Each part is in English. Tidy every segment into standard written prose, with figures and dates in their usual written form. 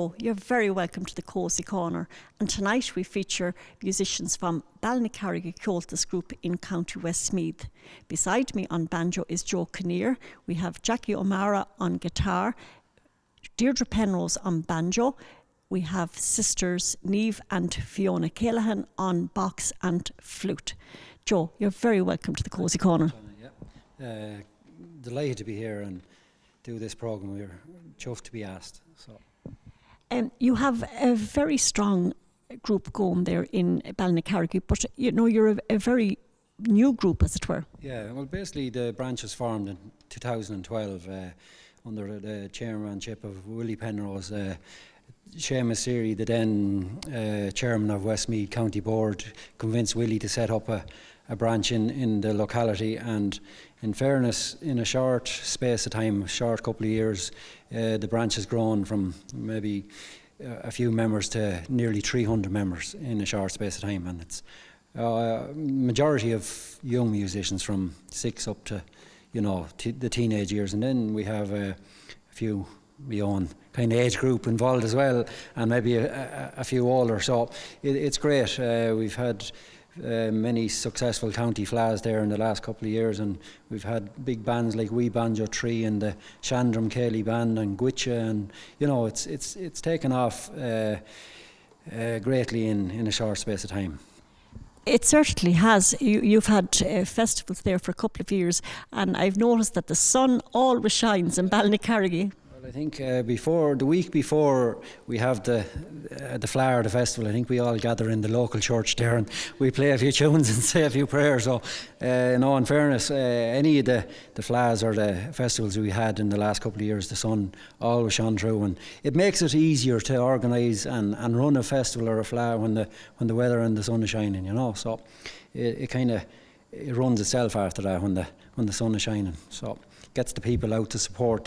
Joe, you're very welcome to the Cosy Corner. And tonight we feature musicians from Ballinacarrigy Ceoltas group in County Westmeath. Beside me on banjo is Joe Kinnear. We have Jackie O'Mara on guitar, Deirdre Penrose on banjo. We have sisters Niamh and Fiona Kelleghan on box and flute. Joe, you're very welcome to the Cosy Corner. Delighted to be here and do this programme. We're chuffed to be asked. You have a very strong group going there in Ballinacarrigy, but you know you're a very new group, as it were. Yeah, well, basically the branch was formed in 2012 under the chairmanship of Willie Penrose. Seamus Keary, the then chairman of Westmeath County Board, convinced Willie to set up a branch in the locality, and in fairness, in a short space of time, a short couple of years, the branch has grown from maybe a few members to nearly 300 members in a short space of time, and it's majority of young musicians from 6 up to the teenage years, and then we have a few my own kind of age group involved as well, and maybe a few older. So it's great. We've had many successful county flags there in the last couple of years, and we've had big bands like Wee Banjo Tree and the Shandram Cayley Band and Gwitcha, and it's taken off greatly in a short space of time. It certainly has. You've had festivals there for a couple of years, and I've noticed that the sun always shines in Ballinacarrigy. I think the week before we have the flower of the festival, I think we all gather in the local church there and we play a few tunes and say a few prayers. So, in fairness, any of the flowers or the festivals we had in the last couple of years, the sun always shone through, and it makes it easier to organise and run a festival or a flower when the weather and the sun is shining. So it kind of runs itself after that when the sun is shining. So it gets the people out to support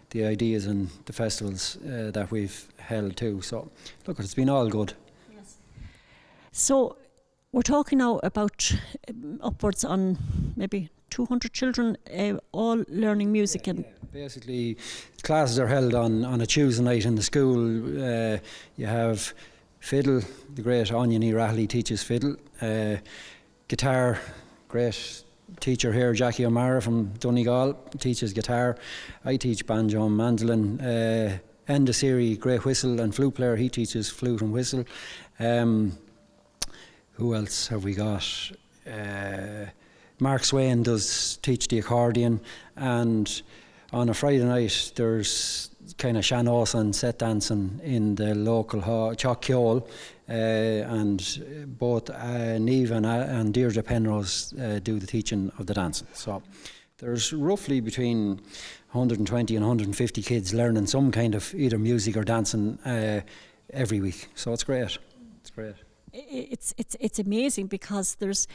the ideas and the festivals that we've held too. So look, it's been all good. Yes. So we're talking now about upwards on maybe 200 children all learning music. And basically classes are held on a Tuesday night in the school. You have fiddle, the great Anya Rahali teaches fiddle, guitar, great teacher here, Jackie O'Mara from Donegal, teaches guitar. I teach banjo and mandolin. Enda Siri, great whistle and flute player, he teaches flute and whistle. Who else have we got? Mark Swain does teach the accordion, and on a Friday night there's kind of sean-os and set dancing in the local hall, Chalk Keol, and both Niamh and Deirdre Penrose do the teaching of the dancing. So there's roughly between 120 and 150 kids learning some kind of either music or dancing every week. So it's great. It's great. It's amazing because there's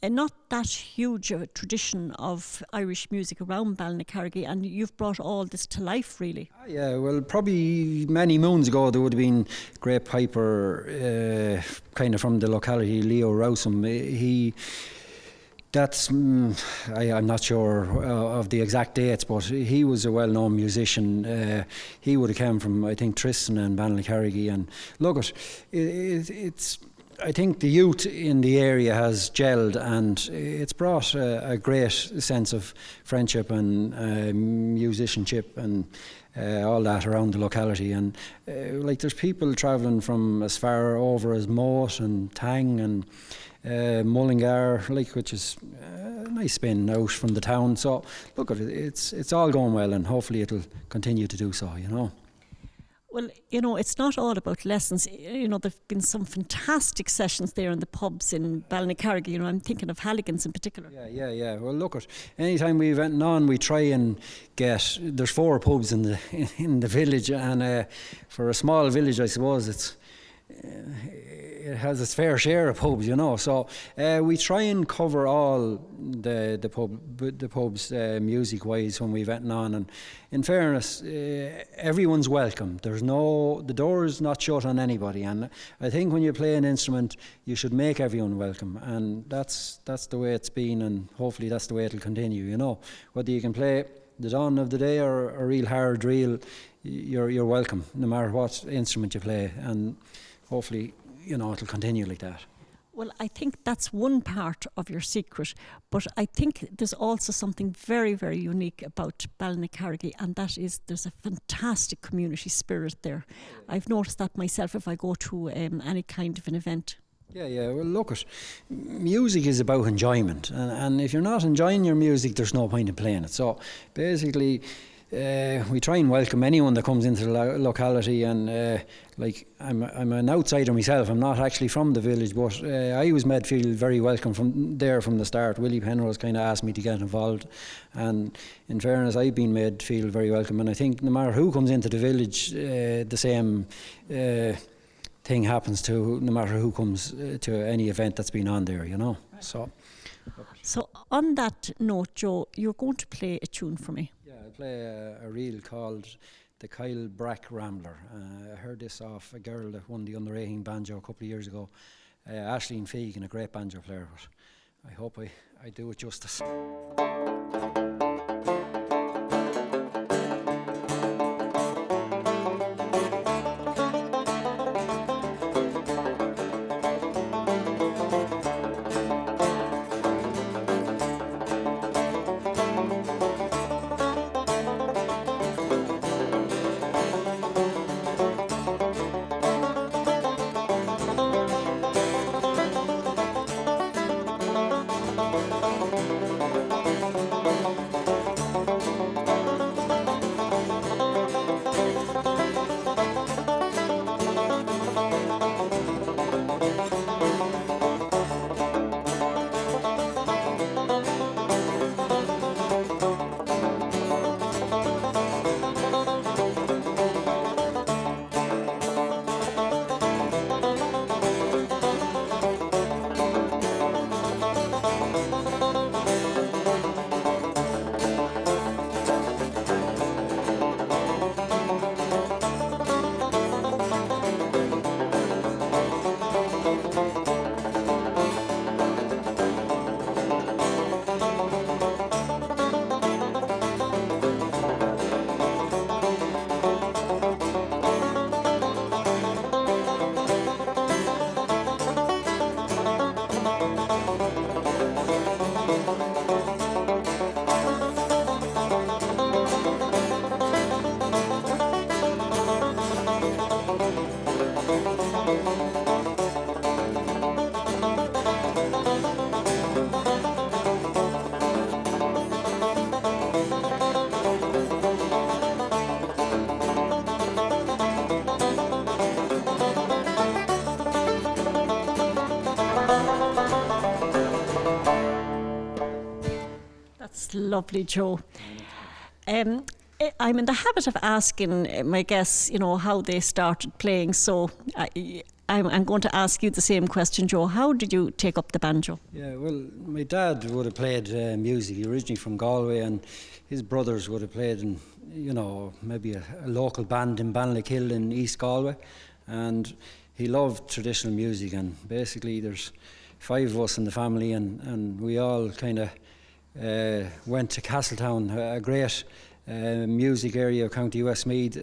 not that huge a tradition of Irish music around Ballinacarrigy, and you've brought all this to life, really. Yeah, well, probably many moons ago there would have been great piper kind of from the locality, Leo Rowsome. I'm not sure of the exact dates, but he was a well-known musician. He would have come from, I think, Tristan and Ballinacarrigy, and look, it's I think the youth in the area has gelled, and it's brought a great sense of friendship and musicianship and all that around the locality. And there's people travelling from as far over as Moat and Tang and Mullingar, which is a nice spin out from the town. So look, it's all going well, and hopefully it'll continue to do so. Well, it's not all about lessons. There've been some fantastic sessions there in the pubs in Ballinacarrigy. I'm thinking of Halligan's in particular. Yeah. Well, look, anytime we've went on, we try and get. There's 4 pubs in the village, and for a small village, I suppose it has its fair share of pubs, So we try and cover all the pubs music-wise when we went on. And in fairness, everyone's welcome. The door is not shut on anybody. And I think when you play an instrument, you should make everyone welcome. And that's the way it's been, and hopefully that's the way it'll continue. Whether you can play the dawn of the day or a real hard reel, you're welcome, no matter what instrument you play, and hopefully, it'll continue like that. Well, I think that's one part of your secret, but I think there's also something very, very unique about Ballinacarrigy, and that is there's a fantastic community spirit there. I've noticed that myself if I go to any kind of an event. Yeah. Well, look, music is about enjoyment, and if you're not enjoying your music, there's no point in playing it. So basically, we try and welcome anyone that comes into the locality, and I'm an outsider myself. I'm not actually from the village, but I was made feel very welcome from the start. Willie Penrose kind of asked me to get involved, and in fairness, I've been made feel very welcome. And I think no matter who comes into the village, the same thing happens to no matter who comes to any event that's been on there, So on that note, Joe, you're going to play a tune for me. Yeah, I'll play a reel called the Kyle Brack Rambler. I heard this off a girl that won the under-18 banjo a couple of years ago, Aisling Fegan, a great banjo player, but I hope I do it justice. Lovely, Joe. I'm in the habit of asking my guests, how they started playing. So I'm going to ask you the same question, Joe. How did you take up the banjo? Yeah, well, my dad would have played music. He originally from Galway, and his brothers would have played in, maybe a local band in Ballinacarrigy in East Galway. And he loved traditional music. And basically, there's 5 of us in the family, and we all kind of went to Castletown, a great music area of County Westmeath.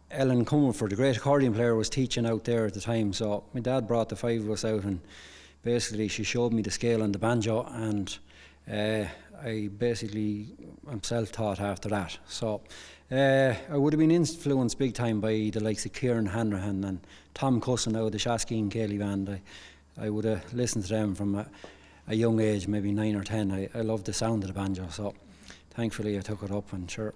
Ellen Comerford, the great accordion player, was teaching out there at the time, so my dad brought the 5 of us out, and basically she showed me the scale on the banjo, and I'm self-taught after that. So I would have been influenced big time by the likes of Kieran Hanrahan and Tom Cusson out of the Shaskeen Kelly band. I would have listened to them from a young age, maybe 9 or 10. I loved the sound of the banjo, so thankfully I took it up, and sure,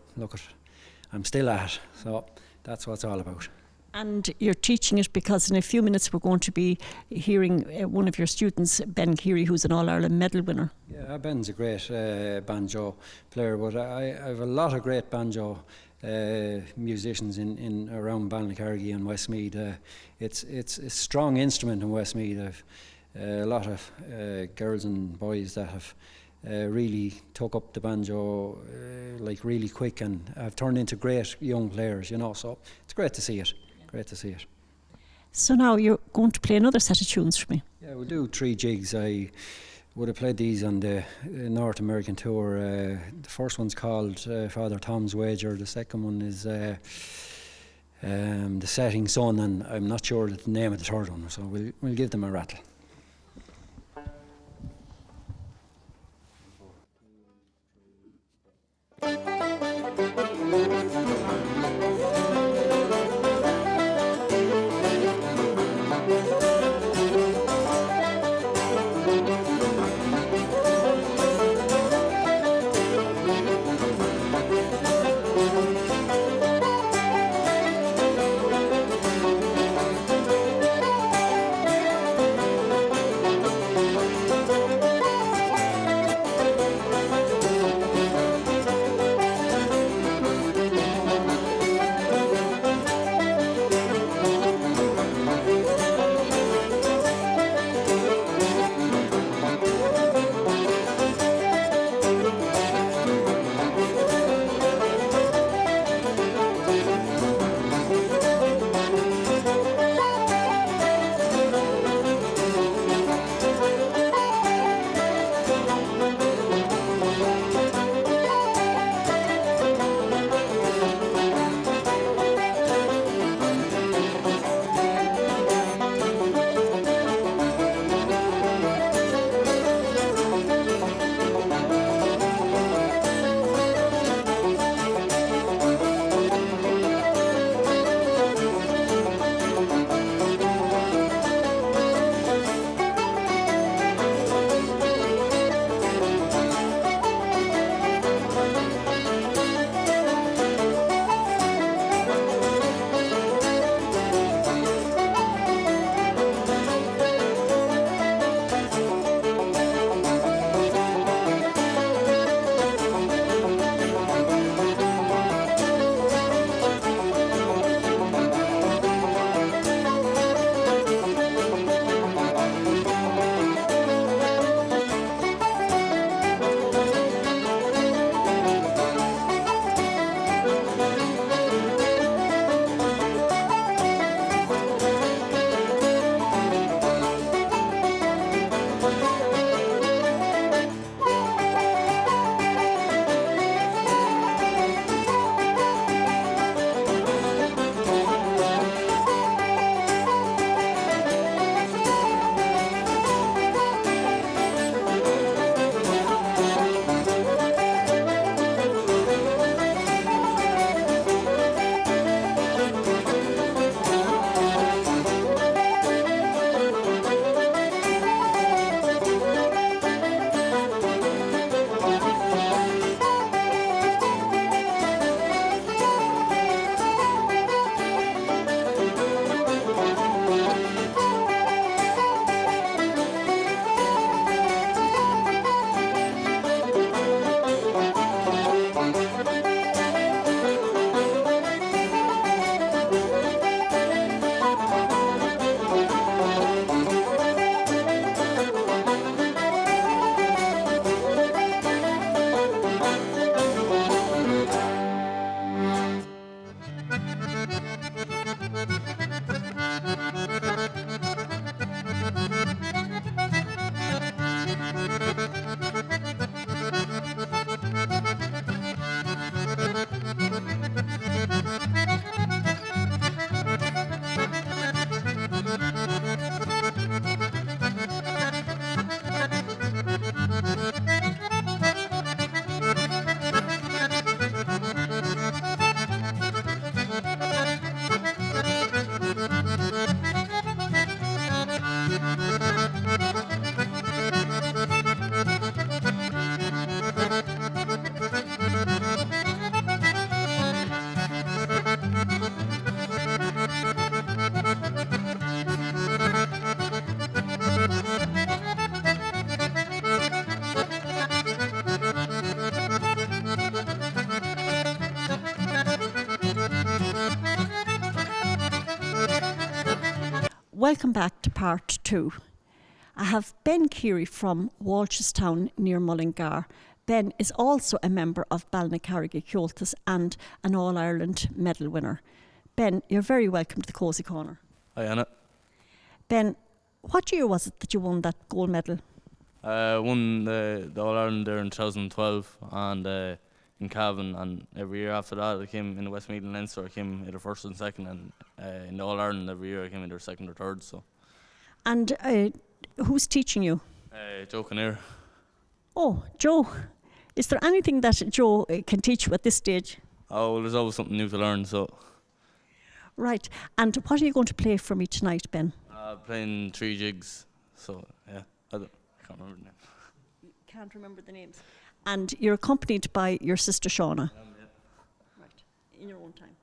I'm still at it, so that's what it's all about. And you're teaching it because in a few minutes we're going to be hearing one of your students, Ben Keary, who's an All-Ireland medal winner. Yeah, Ben's a great banjo player, but I have a lot of great banjo musicians in around Ballinacarrigy and Westmeath. It's a strong instrument in Westmeath. I've a lot of girls and boys that have really took up the banjo really quick, and have turned into great young players, so it's great to see it. Great to see it. So now you're going to play another set of tunes for me. Yeah, we'll do 3 jigs. I would have played these on the North American tour. The first one's called Father Tom's Wager. The second one is The Setting Sun, and I'm not sure the name of the third one, so we'll give them a rattle. Welcome back to part 2. I have Ben Keary from Walchestown near Mullingar. Ben is also a member of Ballinacarrigy Ceoltas and an All-Ireland medal winner. Ben, you're very welcome to the Cosy Corner. Hi Anna. Ben, what year was it that you won that gold medal? Won the All Ireland there in 2012 and in Cavan, and every year after that I came in the Westmeath and Leinster. I came either first and second, and in the All Ireland every year I came either second or third. So. And who's teaching you? Joe Kinnear. Oh, Joe. Is there anything that Joe can teach you at this stage? Oh, well, there's always something new to learn. So. Right. And what are you going to play for me tonight, Ben? Playing 3 jigs. So yeah, I can't remember the name. You can't remember the names. And you're accompanied by your sister Shauna. Yeah. Right. In your own time.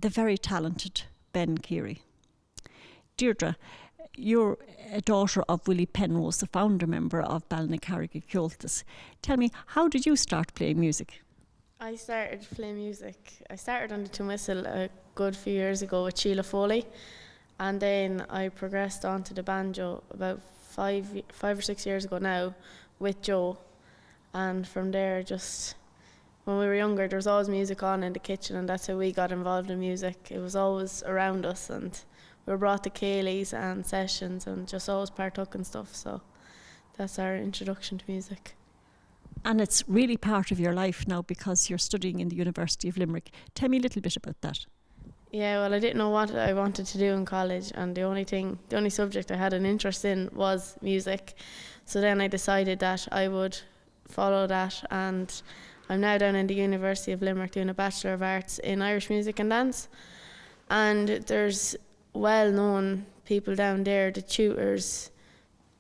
the very talented Ben Keary. Deirdre, you're a daughter of Willie Penrose, the founder member of Ballinacarrigy Ceoltas. Tell me, how did you start playing music? I started playing music. I started on the tin whistle a good few years ago with Sheila Foley, and then I progressed onto the banjo about five or 6 years ago now with Joe. And from there, just when we were younger, there was always music on in the kitchen, and that's how we got involved in music. It was always around us, and we were brought to Céilís and sessions and just always partook in stuff. So that's our introduction to music. And it's really part of your life now because you're studying in the University of Limerick. Tell me a little bit about that. Yeah, well, I didn't know what I wanted to do in college, and the only subject I had an interest in was music. So then I decided that I would follow that, and I'm now down in the University of Limerick doing a Bachelor of Arts in Irish Music and Dance. And there's well-known people down there, the tutors,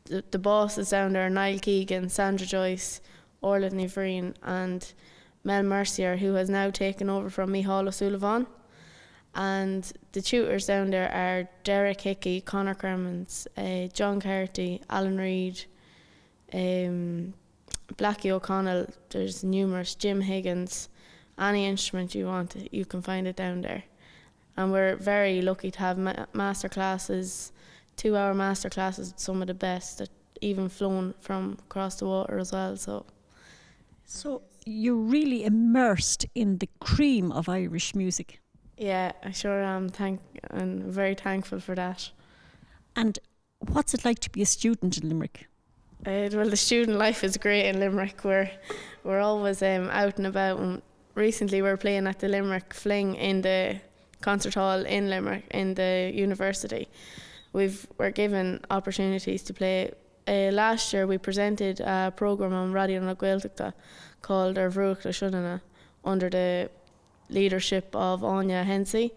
the bosses down there, Niall Keegan, Sandra Joyce, Orla Niamh and Mel Mercier, who has now taken over from Micheál O'Sullivan. And the tutors down there are Derek Hickey, Conor Cremens, John Carty, Alan Reid, Blackie O'Connell, there's numerous, Jim Higgins, any instrument you want, you can find it down there. And we're very lucky to have master classes, 2-hour master classes with some of the best that even flown from across the water as well. So you're really immersed in the cream of Irish music. Yeah, I sure am. I'm very thankful for that. And what's it like to be a student in Limerick? Well, the student life is great in Limerick. We're always out and about. And recently, we're playing at the Limerick Fling in the concert hall in Limerick in the university. We're given opportunities to play. Last year, we presented a programme on Radio na Gaeltachta called Ar Bhrúach le Shudanna under the leadership of Anya Hensey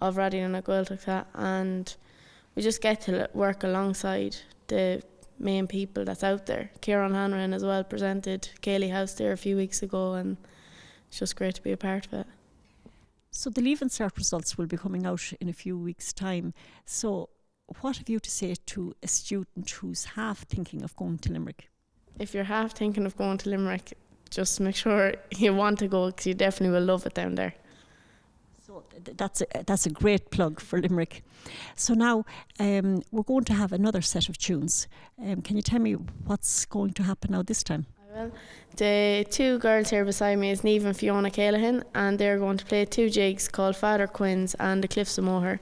of Radio na Gaeltachta, and we just get to work alongside the main people that's out there. Kieran Hanrahan as well presented Cayley House there a few weeks ago, and it's just great to be a part of it. So the Leaving Cert results will be coming out in a few weeks' time. So what have you to say to a student who's half thinking of going to Limerick? If you're half thinking of going to Limerick, just make sure you want to go, because you definitely will love it down there. So that's a great plug for Limerick. So now we're going to have another set of tunes. Can you tell me what's going to happen now this time? I will. The two girls here beside me is Niamh and Fiona kelleghan, and they're going to play two jigs called Father Quinns and The Cliffs of Moher.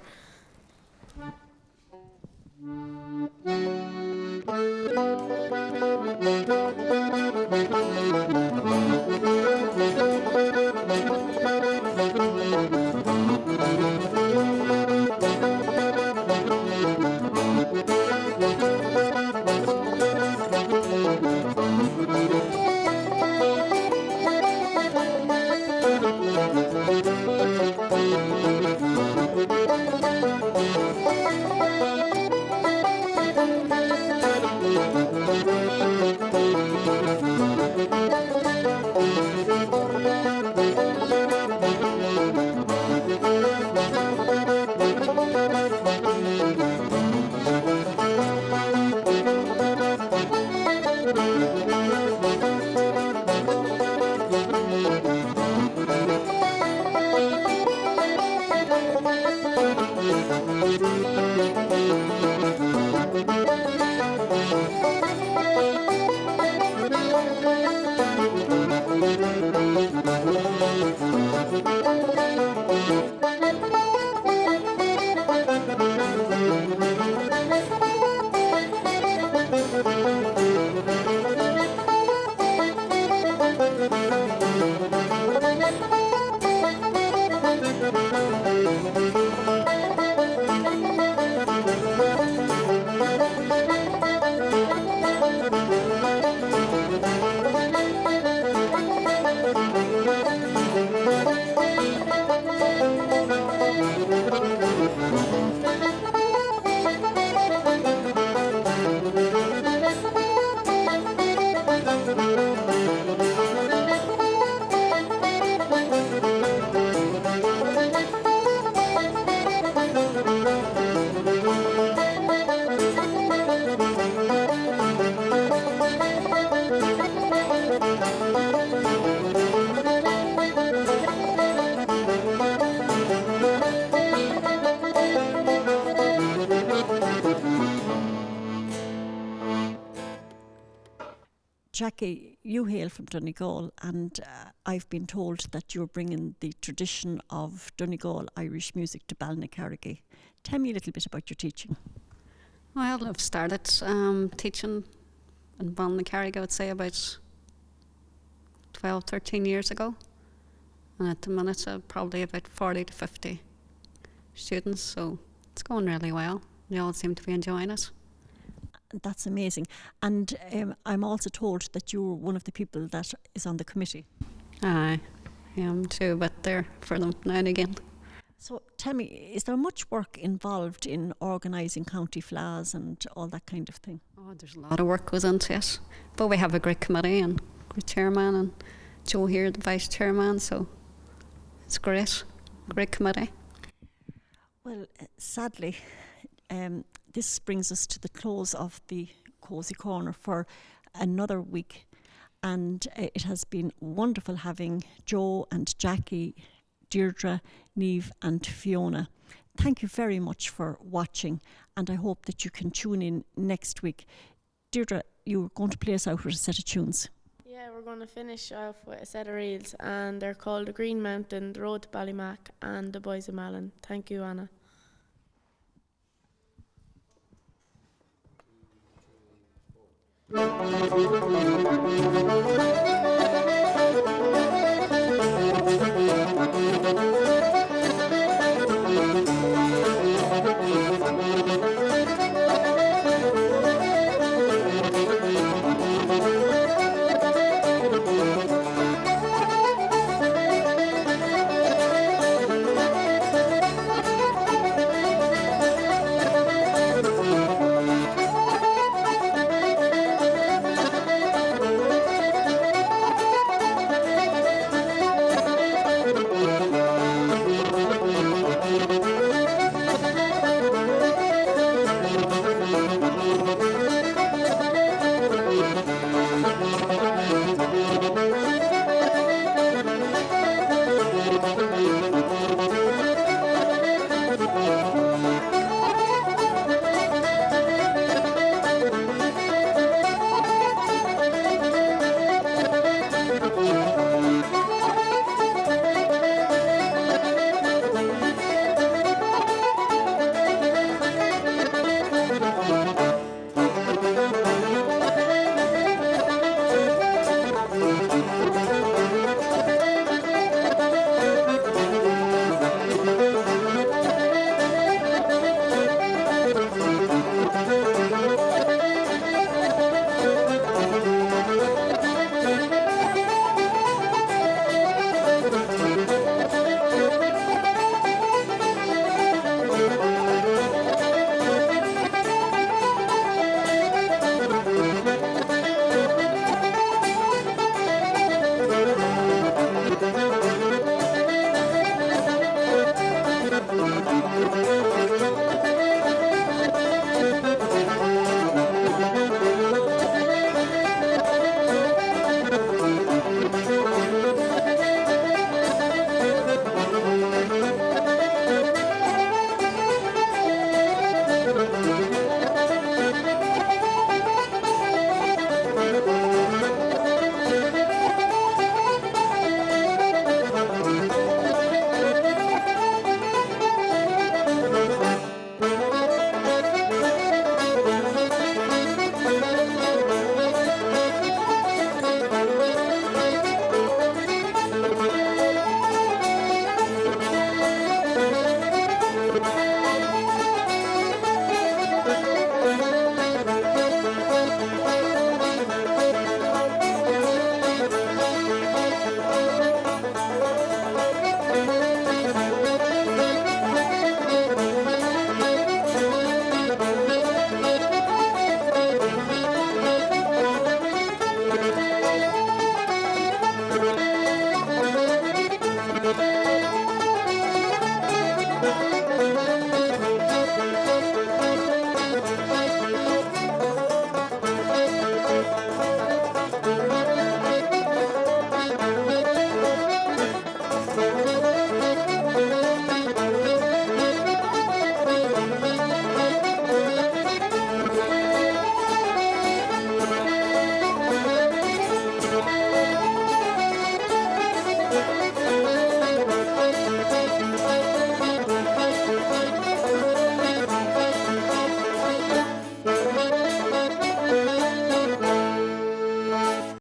Jackie, you hail from Donegal, and I've been told that you're bringing the tradition of Donegal Irish music to Ballinacarrigy. Tell me a little bit about your teaching. Well, I've started teaching in Ballinacarrigy, I would say, about 12, 13 years ago. And at the minute, probably about 40 to 50 students, so it's going really well. They all seem to be enjoying it. That's amazing. And I'm also told that you're one of the people that is on the committee. Aye, I am too, but there for them now and again. So tell me, is there much work involved in organising county flags and all that kind of thing? Oh, there's a lot of work goes into it. But we have a great committee and great chairman, and Joe here, the vice chairman, so it's great. Great committee. Well, sadly, this brings us to the close of the Cosy Corner for another week. And it has been wonderful having Joe and Jackie, Deirdre, Niamh and Fiona. Thank you very much for watching, and I hope that you can tune in next week. Deirdre, you're going to play us out with a set of tunes. Yeah, we're going to finish off with a set of reels, and they're called The Green Mountain, The Road to Ballymac and The Boys of Malin. Thank you, Anna. Thank you.